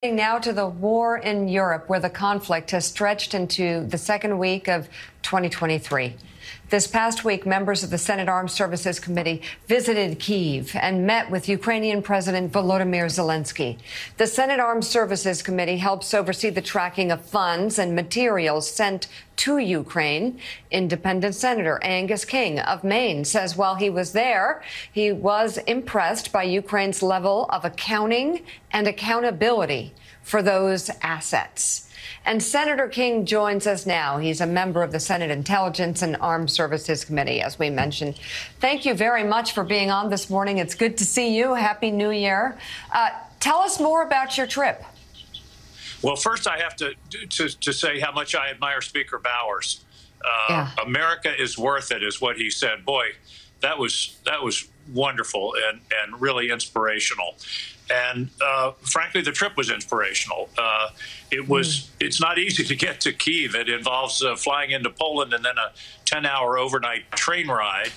Now to the war in Europe, where the conflict has stretched into the second week of 2023. This past week, members of the Senate Armed Services Committee visited Kyiv and met with Ukrainian President Volodymyr Zelensky. The Senate Armed Services Committee helps oversee the tracking of funds and materials sent to Ukraine. Independent Senator Angus King of Maine says while he was there, he was impressed by Ukraine's level of accounting and accountability for those assets. And Senator King joins us now. He's a member of the Senate Intelligence and Armed Services Committee, as we mentioned. Thank you very much for being on this morning. It's good to see you. Happy New Year. Tell us more about your trip. Well, first, I have to say how much I admire Speaker Bowers. America is worth it, is what he said. Boy, that was wonderful and really inspirational. And frankly, the trip was inspirational. It's not easy to get to Kyiv. It involves flying into Poland and then a 10-hour overnight train ride,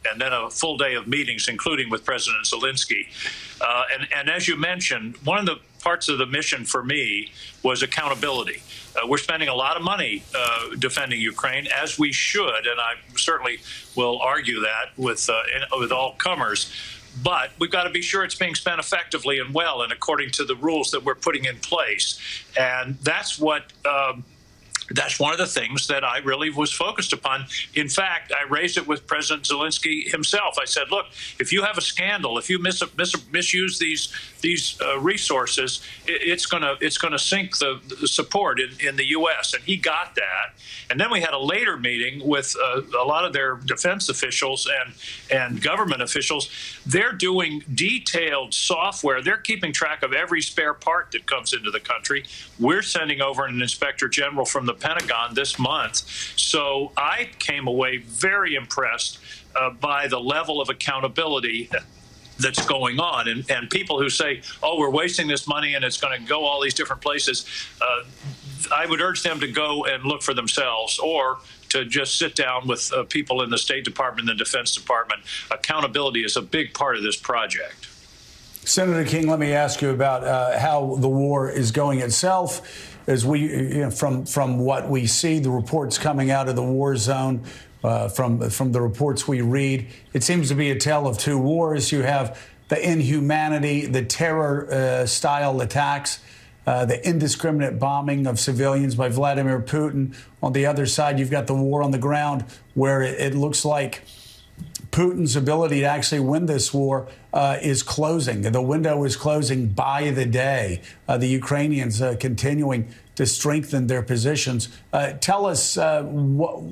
and then a full day of meetings, including with President Zelensky. And as you mentioned, one of the parts of the mission for me was accountability. We're spending a lot of money defending Ukraine, as we should, and I certainly will argue that with all comers. But we've got to be sure it's being spent effectively and well and according to the rules that we're putting in place. And that's what that's one of the things that I really was focused upon. In fact, I raised it with President Zelensky himself. I said, look, if you have a scandal, if you misuse these resources, it's gonna sink the support in the U.S. And he got that. And then we had a later meeting with a lot of their defense officials and government officials. They're doing detailed software. They're keeping track of every spare part that comes into the country. We're sending over an inspector general from the Pentagon this month. So I came away very impressed by the level of accountability that's going on. And people who say, oh, we're wasting this money and it's going to go all these different places, I would urge them to go and look for themselves or to just sit down with people in the State Department and the Defense Department. Accountability is a big part of this project. Senator King, let me ask you about how the war is going itself. As we, from what we see, the reports coming out of the war zone, from the reports we read, it seems to be a tale of two wars. You have the inhumanity, the terror-style attacks, the indiscriminate bombing of civilians by Vladimir Putin. On the other side, you've got the war on the ground, where it looks like Putin's ability to actually win this war is closing. The window is closing by the day. The Ukrainians continuing to strengthen their positions. Tell us what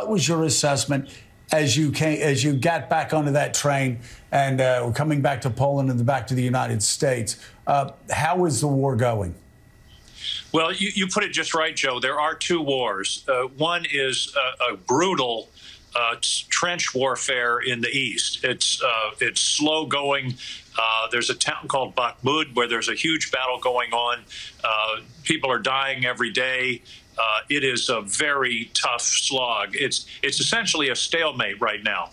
was your assessment as you got back onto that train and coming back to Poland and back to the United States? How is the war going? Well, you put it just right, Joe. There are two wars. One is a brutal trench warfare in the east. It's slow going. There's a town called Bakhmut where there's a huge battle going on. People are dying every day. It is a very tough slog. It's essentially a stalemate right now.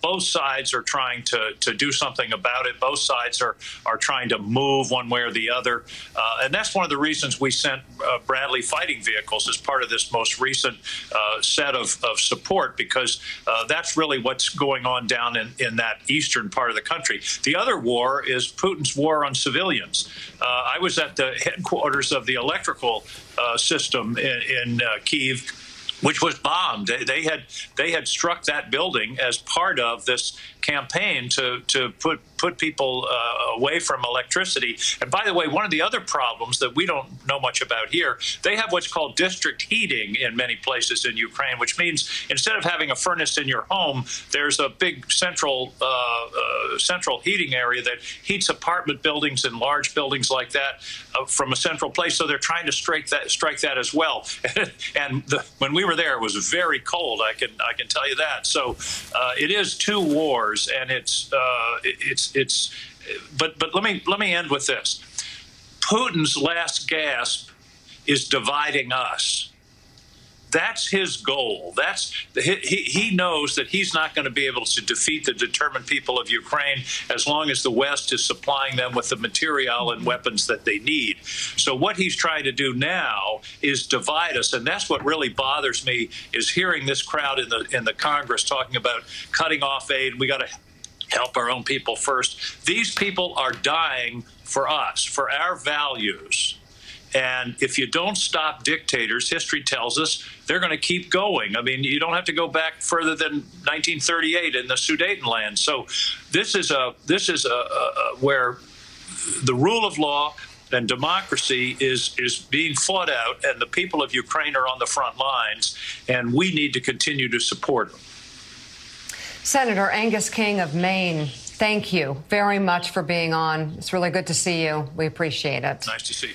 Both sides are trying to do something about it. Both sides are trying to move one way or the other. And that's one of the reasons we sent Bradley fighting vehicles as part of this most recent set of support, because that's really what's going on down in that eastern part of the country. The other war is Putin's war on civilians. I was at the headquarters of the electrical system in Kyiv, which was bombed. They had struck that building as part of this campaign to put people away from electricity. And by the way, one of the other problems that we don't know much about here, they have what's called district heating in many places in Ukraine, which means instead of having a furnace in your home, there's a big central heating area that heats apartment buildings and large buildings like that from a central place. So they're trying to strike that as well. And when we were there, it was very cold. I can tell you that. So it is two wars, and but let me end with this. Putin's last gasp is dividing us. That's his goal. He knows that he's not going to be able to defeat the determined people of Ukraine as long as the West is supplying them with the material and weapons that they need. So what he's trying to do now is divide us, and that's what really bothers me, is hearing this crowd in the Congress talking about cutting off aid. We got to help our own people first. These people are dying for us, for our values. And if you don't stop dictators, history tells us they're going to keep going. I mean, you don't have to go back further than 1938 in the Sudetenland. So this is where the rule of law and democracy is being fought out, and the people of Ukraine are on the front lines, and we need to continue to support them. Senator Angus King of Maine, thank you very much for being on. It's really good to see you. We appreciate it. Nice to see you.